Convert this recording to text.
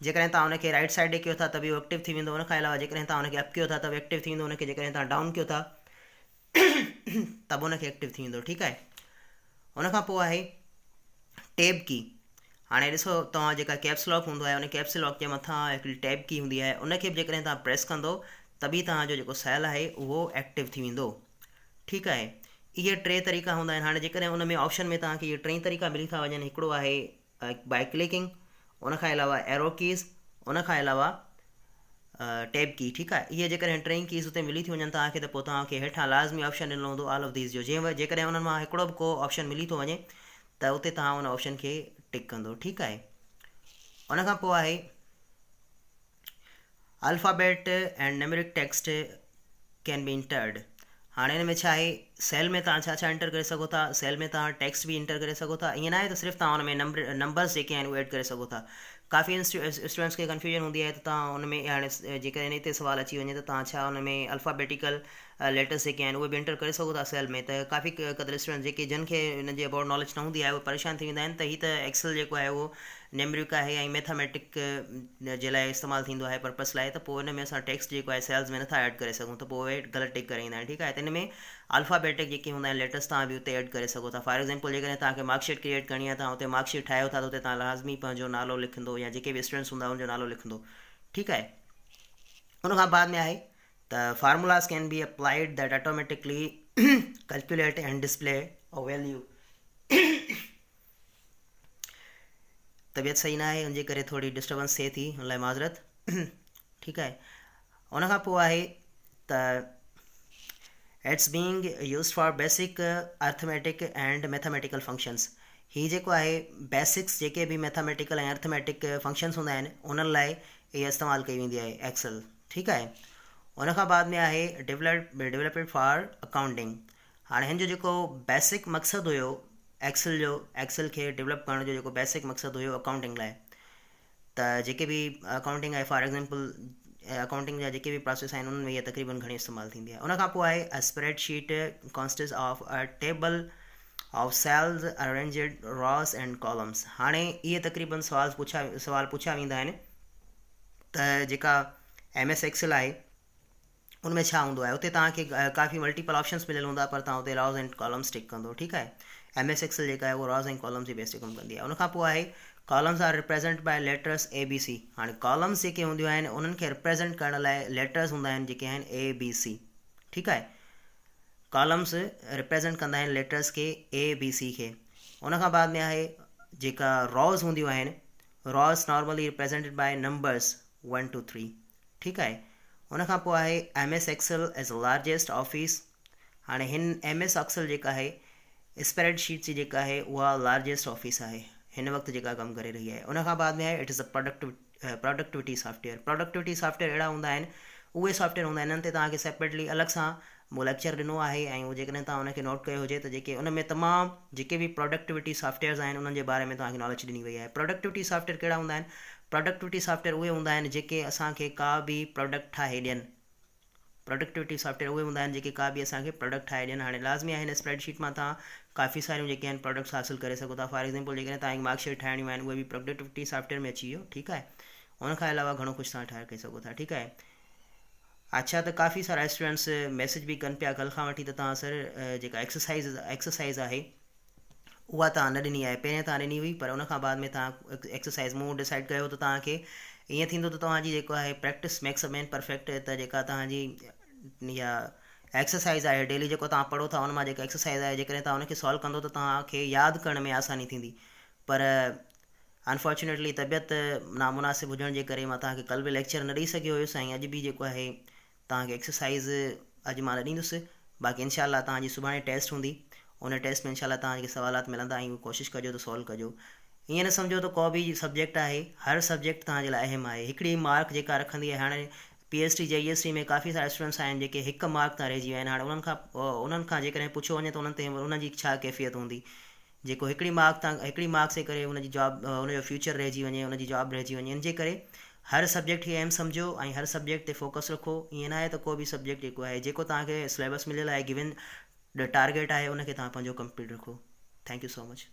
जेकॾहिं तव्हां उनखे राइट साइड ॾे कयो था त बि उहो एक्टिव थी वेंदो। उनखां अलावा जेकॾहिं तव्हां उनखे अप कयो था त बि एक्टिव थी वेंदो। उनखे जेकॾहिं तव्हां डाउन कयो था त बि उनखे एक्टिव थी वेंदो। ठीकु आहे। उनखां पोइ आहे टैब की। हाणे ॾिसो तव्हां जेका कैप्स लॉक हूंदो आहे उन कैप्स लॉक जे मथां हिकिड़ी टैब की हूंदी आहे, उनखे बि जेकॾहिं तव्हां प्रेस कंदो तभी तव्हांजो जेको सेल आहे उहो एक्टिव थी वेंदो। ठीकु आहे। इहे टे तरीक़ा हूंदा आहिनि। हाणे जेकॾहिं उन में ऑप्शन में तव्हांखे इहे टे तरीक़ा मिली था वञनि, हिकिड़ो आहे बाय क्लिकिंग, उनखां अलावा एरो कीज़, उनखां अलावा टैब की। ठीकु आहे। इहे जेकॾहिं टे कीज़ हुते मिली थी वञनि तव्हांखे त पोइ तव्हांखे हेठां लाज़मी ऑप्शन ॾिनो हूंदो ऑल ऑफ दीज़ जो। जेकॾहिं उन्हनि मां हिकिड़ो बि को ऑप्शन मिली थो वञे त उते तव्हां उन ऑप्शन खे टिक कंदो। ठीकु आहे। उनखां पोइ आहे alphabet and numeric text can be entered. हाणे हिन में छा आहे, सेल में तव्हां छा छा एंटर करे सघो था, सेल में तव्हां टेक्स्ट बि एंटर करे सघो था। ईअं न आहे त सिर्फ़ु तव्हां हुन में नंबर्स जेके आहिनि उहे एड करे सघो था। काफ़ी स्टूडेंट्स खे कन्फ्यूजन हूंदी आहे त तव्हां हुन में हाणे जेकॾहिं इन ते सुवाल अची वञे त तव्हां छा हुन में अल्फ़ाबेटिकल लेटर्स जेके आहिनि उहे बि एंटर करे सघो था सेल में। त काफ़ी क़दुरु स्टूडेंट जेके जिन खे हिन जे अबाउट नॉलेज न हूंदी आहे उहे परेशान थी वेंदा आहिनि त हीअ त एक्सेल जेको आहे उहो न्यूमेरिक आहे ऐं मैथमेटिक जे लाइ इस्तेमालु थींदो आहे पर्पस लाइ। त पोइ हिन में असां टेक्स्ट जेको आहे सेल्स में नथा ऐड करे सघूं त पोइ उहे ग़लति टिक करे ईंदा आहिनि। ठीकु आहे। त हिन में अल्फ़ाबेटिक जेके हूंदा आहिनि लेटर्स तव्हां बि उते ऐड करे सघो था। फॉर एक्ज़ाम्पल जेकॾहिं तव्हांखे मार्कशीट क्रिएट करणी आहे, तव्हां उते मार्कशीट ठाहियो था त उते तव्हां लाज़मी पंहिंजो नालो लिखंदो या जेके बि स्टूडेंट्स हूंदा उनजो नालो लिखंदो। ठीकु आहे। उनखां बाद में आहे त formulas can be applied that automatically calculate and display a value. तबियत सही न आहे उनजे करे थोरी डिस्टर्बेंस थिए थी, हुन लाइ माज़रत। ठीकु आहे। उनखां पोइ आहे त it's being used for basic arithmetic and mathematical functions. ही जेको आहे बेसिक्स जेके बि मैथमेटिकल ऐं अर्थमेटिक फंक्शंस हूंदा आहिनि उन्हनि लाइ इहा इस्तेमालु कई वेंदी आहे एक्सेल। ठीकु आहे। उनखां बाद में आहे डेवलप्ड फॉर अकाउंटिंग। हाणे हिन जो जेको बेसिक मक़सदु हुयो एक्सेल खे डेवलप करण जो जेको बेसिक मक़सदु हुयो अकाउंटिंग लाइ, त जेके बि अकाउंटिंग आहे फॉर एक्ज़ाम्पल अकाउंटिंग जा जेके बि प्रोसेस आहिनि उनमें इहा तक़रीबन घणी इस्तेमालु थींदी आहे। उनखां पोइ आहे a spreadsheet consist of a table of cells arranged rows and columns. हाणे इहे तक़रीबन सवाल पुछा वेंदा आहिनि त जेका MS एक्सेल आहे उनमें छा हूंदो आहे। उते तव्हांखे काफ़ी मल्टीपल ऑप्शंस मिलियल हूंदा पर तव्हां उते रॉस एंड कॉलम्स टिक कंदो। ठीकु आहे। MS एक्सेल जेका आहे उहा रॉस एंड कॉलम्स जी बेस ते कमु कंदी आहे। उनखां पोइ आहे columns are represent by letters ABC। हाणे कॉलम्स जेके हूंदियूं आहिनि उन्हनि खे रिप्रेज़ेंट करण लाइ लेटर्स हूंदा आहिनि जेके आहिनि ABC। ठीकु आहे। कॉलम्स रिप्रेज़ेंट कंदा आहिनि लेटर्स खे ABC खे। उनखां बाद में आहे जेका रॉस हूंदियूं आहिनि, rows normally represented by numbers 1 to 3। ठीकु आहे। उनखां पोइ आहे MS Excel as largest office. हाणे हिन MS एक्सेल जेका आहे स्प्रेडशीट जी जेका आहे उहा लार्जेस्ट ऑफिस आहे हिन वक़्तु जेका कमु करे रही आहे। उनखां बाद में आहे it is a productivity software. Productivity software अहिड़ा हूंदा आहिनि, उहे सॉफ्टवेयर हूंदा आहिनि हिननि ते तव्हांखे सेपरेटली अलॻि सां मूं लेक्चर ॾिनो आहे ऐं उहो जेकॾहिं तव्हां उनखे नोट कयो हुजे त जेके उन में तमामु जेके बि प्रोडक्टिविटी सॉफ्टवेयर्स आहिनि उन्हनि जे बारे में तव्हांखे नॉलेज ॾिनी वई आहे। प्रोडक्टिविटी सॉफ्टवेयर कहिड़ा हूंदा आहिनि, प्रोडक्टिविटी सॉफ्टवेयर उहे हूंदा आहिनि जेके असांखे का बि प्रोडक्ट ठाहे ॾियनि। प्रोडक्टिविटी सॉफ्टवेयर उहे हूंदा आहिनि जेके का बि असांखे प्रोडक्ट ठाहे ॾियनि। हाणे लाज़मी आहे हिन स्प्रेडशीट मां तव्हां काफ़ी सारियूं जेके आहिनि प्रोडक्ट्स हासिलु करे सघो था। फॉर एक्ज़ाम्पल जेकॾहिं तव्हांखे मार्कशीट ठाहिणियूं आहिनि उहे बि प्रोडक्टिविटी सॉफ्टवेयर में अची वियो। ठीकु आहे। उनखां अलावा घणो कुझु तव्हां ठाहे सघो था। ठीकु आहे। अच्छा, त काफ़ी सारा स्टूडेंट्स मैसेज बि कनि पिया कल्ह खां वठी त तव्हां सर जेका एक्सरसाइज़ आहे उहा तव्हां न ॾिनी आहे। पहिरियों तव्हां ॾिनी हुई पर उनखां बाद में तव्हां एक्सरसाइज़ मूं डिसाइड कयो त तव्हांखे ईअं थींदो त तव्हांजी जेको आहे practice makes a man perfect. त जेका तव्हांजी इहा एक्सरसाइज़ आहे डेली जेको तव्हां पढ़ो था उन मां जेका एक्सरसाइज़ आहे जेकॾहिं तव्हां उनखे सॉल्व कंदो त तव्हांखे यादि करण में आसानी थींदी। पर अनफॉर्चुनेटली तबियत नामुनासिब हुजण जे करे मां तव्हांखे कल्ह बि लेक्चर न ॾेई सघियो हुयुसि ऐं अॼु बि जेको आहे तव्हांखे एक्सरसाइज़ अॼु मां न ॾींदुसि। बाक़ी इनशाला तव्हांजी सुभाणे टेस्ट हूंदी, उन टेस्ट में इनशाला तव्हांखे सवालात मिलंदा ऐं कोशिशि कजो त सॉल्व कजो। ईअं न सम्झो त को बि सब्जेक्ट आहे हर सब्जेक्ट तव्हांजे लाइ अहम आहे। हिकिड़ी मार्क जेका रखंदी आहे, हाणे PhD JEST में काफ़ी सारा स्टूडेंट्स आहिनि जेके हिकु मार्क तां रहिजी विया आहिनि। हाणे उन्हनि खां जेकॾहिं पुछियो वञे त उन्हनि ते उन्हनि जी छा कैफ़ियत हूंदी जेको हिकिड़ी मार्क से करे उनजी जॉब उनजो फ्यूचर रहिजी वञे, उनजी जॉब रहिजी वञे। इन जे करे हर सब्जेक्ट खे अहम सम्झो ऐं हर सब्जेक्ट ते फोकस रखो। ईअं न आहे त को बि सब्जेक्ट जेको आहे जेको तव्हांखे सिलेबस मिलियल आहे गिवन टारगेट आहे उनखे तव्हां पंहिंजो कंप्लीट रखो। Thank you so much.